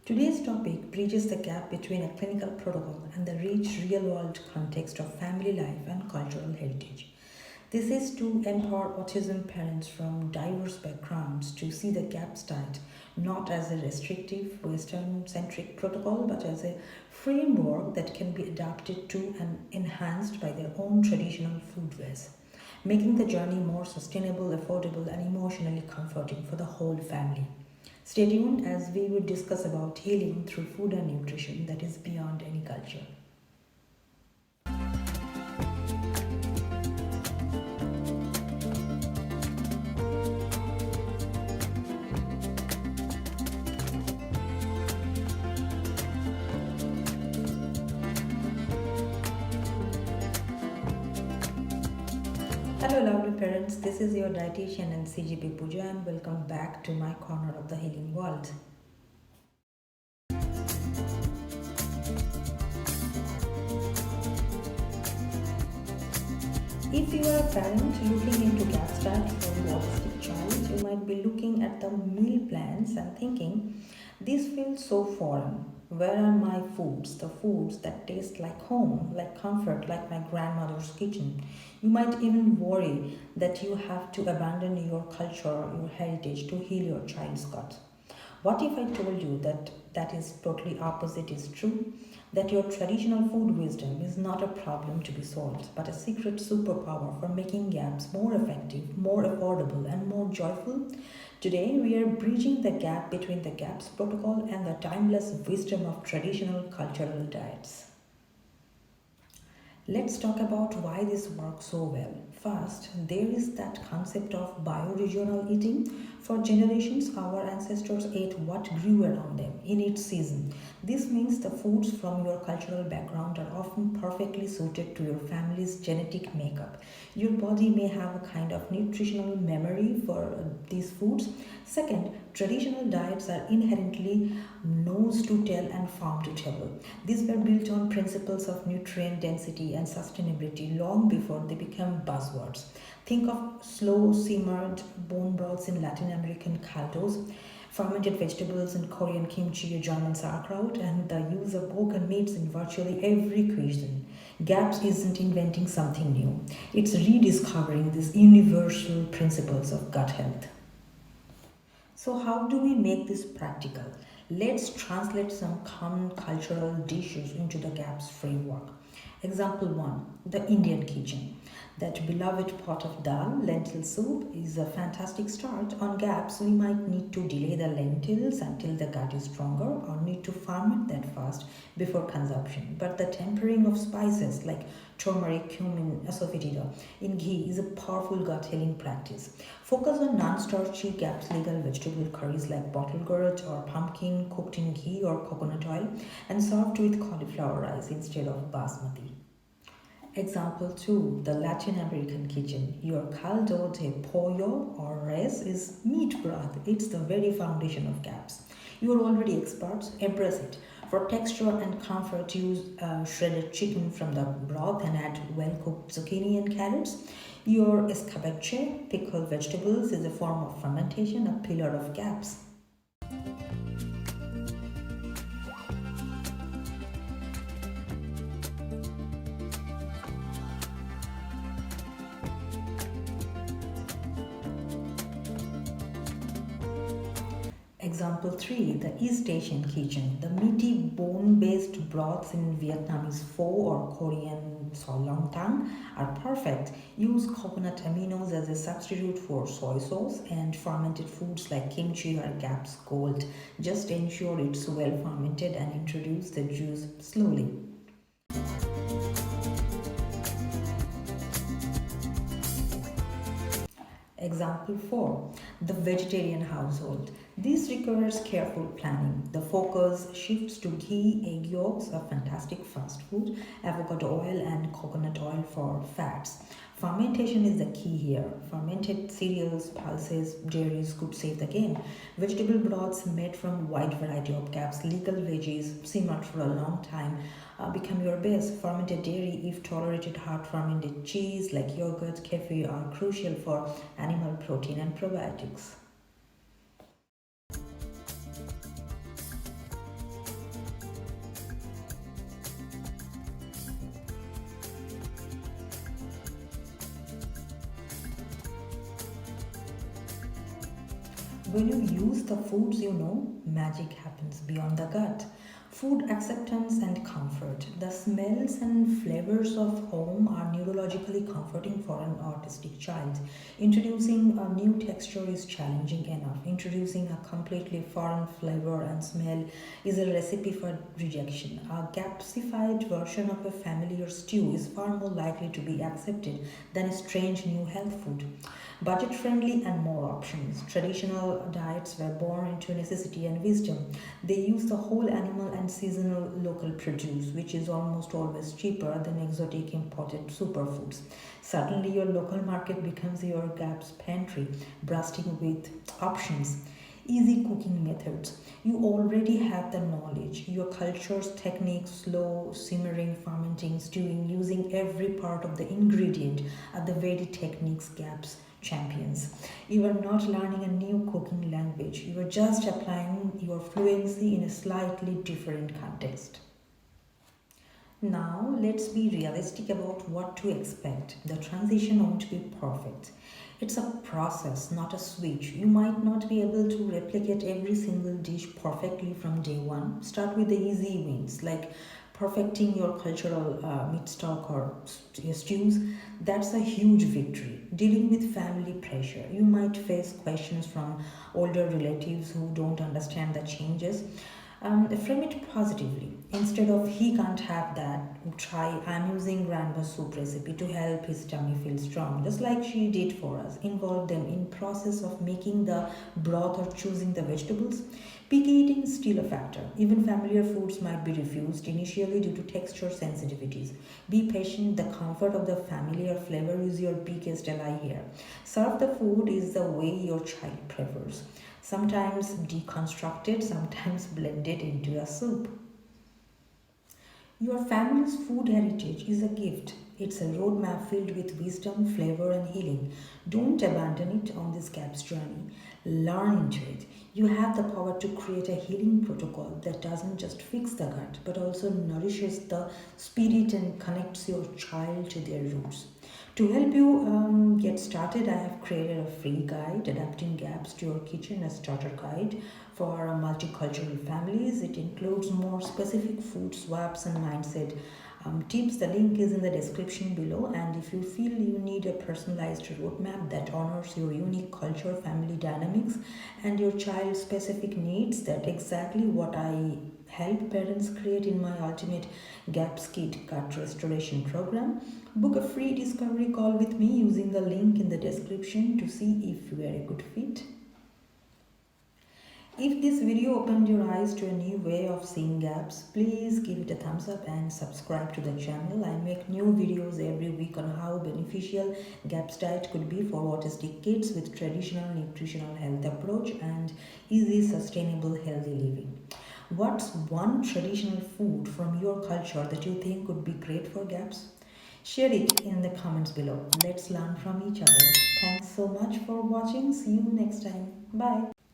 Today's topic bridges the gap between a clinical protocol and the rich real world context of family life and cultural heritage. This is to empower autism parents from diverse backgrounds to see the gap studied not as a restrictive Western centric protocol but as a framework that can be adapted to and enhanced by their own traditional foodways, making the journey more sustainable, affordable, and emotionally comforting for the whole family. Stay tuned as we will discuss about healing through food and nutrition that is beyond any culture. Hello, lovely parents. This is your dietitian and CGP Puja, and welcome back to my corner of the healing world. If you are a parent looking into gap start for your autistic child, you might be looking at the meal plans and thinking, this feels so foreign. Where are my foods? The foods that taste like home, like comfort, like my grandmother's kitchen. You might even worry that you have to abandon your culture, your heritage to heal your child's gut. What if I told you that that is totally opposite is true? That your traditional food wisdom is not a problem to be solved, but a secret superpower for making gaps more effective, more affordable, and more joyful? Today, we are bridging the gap between the GAPS protocol and the timeless wisdom of traditional cultural diets. Let's talk about why this works so well. First, there is that concept of bioregional eating. For generations, our ancestors ate what grew around them in its season. This means the foods from your cultural background are often perfectly suited to your family's genetic makeup. Your body may have a kind of nutritional memory for these foods. Second, traditional diets are inherently nose to tail and farm to table. These were built on principles of nutrient density and sustainability long before they became buzzwords. Think of slow simmered bone broths in Latin American caldos, fermented vegetables in Korean kimchi or German sauerkraut, and the use of organ meats in virtually every cuisine. GAPS isn't inventing something new, it's rediscovering these universal principles of gut health. So, how do we make this practical? Let's translate some common cultural dishes into the GAPS framework. Example 1, the Indian kitchen. That beloved pot of dal, lentil soup, is a fantastic start. On GAPS, we might need to delay the lentils until the gut is stronger or need to ferment that fast before consumption. But the tempering of spices like turmeric, cumin, asafoetida in ghee is a powerful gut healing practice. Focus on non-starchy GAPS legal vegetable curries like bottle gourd or pumpkin cooked in ghee or coconut oil and served with cauliflower rice instead of basmati. Example 2, the Latin American kitchen. Your caldo de pollo or res is meat broth. It's the very foundation of GAPS. You are already experts, embrace it. For texture and comfort, use shredded chicken from the broth and add well-cooked zucchini and carrots. Your escabeche, pickled vegetables, is a form of fermentation, a pillar of GAPS. Example 3, the East Asian kitchen. The meaty bone-based broths in Vietnamese pho or Korean so long tang are perfect. Use coconut aminos as a substitute for soy sauce and fermented foods like kimchi or GAPS gold. Just ensure it's well fermented and introduce the juice slowly. Example 4, the vegetarian household. This requires careful planning. The focus shifts to ghee, egg yolks, a fantastic fast food, avocado oil, and coconut oil for fats. Fermentation is the key here. Fermented cereals, pulses, dairies could save the game. Vegetable broths made from wide variety of GAPS, legal veggies, simmered for a long time, become your base. Fermented dairy, if tolerated, hard fermented cheese like yogurt, kefir are crucial for animal protein and probiotics. When you use the foods you know, magic happens beyond the gut. Food acceptance and comfort. The smells and flavors of home are neurologically comforting for an autistic child. Introducing a new texture is challenging enough. Introducing a completely foreign flavor and smell is a recipe for rejection. A gapsified version of a familiar stew is far more likely to be accepted than a strange new health food. Budget friendly and more options. Traditional diets were born into necessity and wisdom. They use the whole animal and seasonal local produce, which is almost always cheaper than exotic imported superfoods. Suddenly, your local market becomes your GAP's pantry, bursting with options. Easy cooking methods. You already have the knowledge. Your culture's techniques, slow, simmering, fermenting, stewing, using every part of the ingredient are the very techniques GAP's champions. You are not learning a new cooking language. You are just applying your fluency in a slightly different context. Now, let's be realistic about what to expect. The transition won't be perfect. It's a process, not a switch. You might not be able to replicate every single dish perfectly from day one. Start with the easy wins, like perfecting your cultural meat stock or stews. That's a huge victory. Dealing with family pressure. You might face questions from older relatives who don't understand the changes. Frame it positively. Instead of he can't have that, try I'm using grandma's soup recipe to help his tummy feel strong, just like she did for us. Involve them in process of making the broth or choosing the vegetables. Picky eating is still a factor. Even familiar foods might be refused initially due to texture sensitivities. Be patient. The comfort of the familiar flavor is your biggest ally here. Serve the food is the way your child prefers. Sometimes deconstructed, sometimes blended into a soup. Your family's food heritage is a gift. It's a roadmap filled with wisdom, flavor, and healing. Don't abandon it on this GAPS journey. Learn into it. You have the power to create a healing protocol that doesn't just fix the gut but also nourishes the spirit and connects your child to their roots. To help you get started, I have created a free guide, Adapting GAPS to Your Kitchen, a starter guide for multicultural families. It includes more specific food swaps and mindset tips. The link is in the description below. And if you feel you need a personalized roadmap that honors your unique culture, family dynamics, and your child's specific needs, that's exactly what I help parents create in my ultimate GAPS Kit Gut Restoration program. Book a free discovery call with me using the link in the description to see if you are a good fit. If this video opened your eyes to a new way of seeing GAPS, please give it a thumbs up and subscribe to the channel. I make new videos every week on how beneficial GAPS diet could be for autistic kids with traditional nutritional health approach and easy, sustainable, healthy living. What's one traditional food from your culture that you think would be great for GAPS? Share it in the comments below. Let's learn from each other. Thanks so much for watching. See you next time. Bye.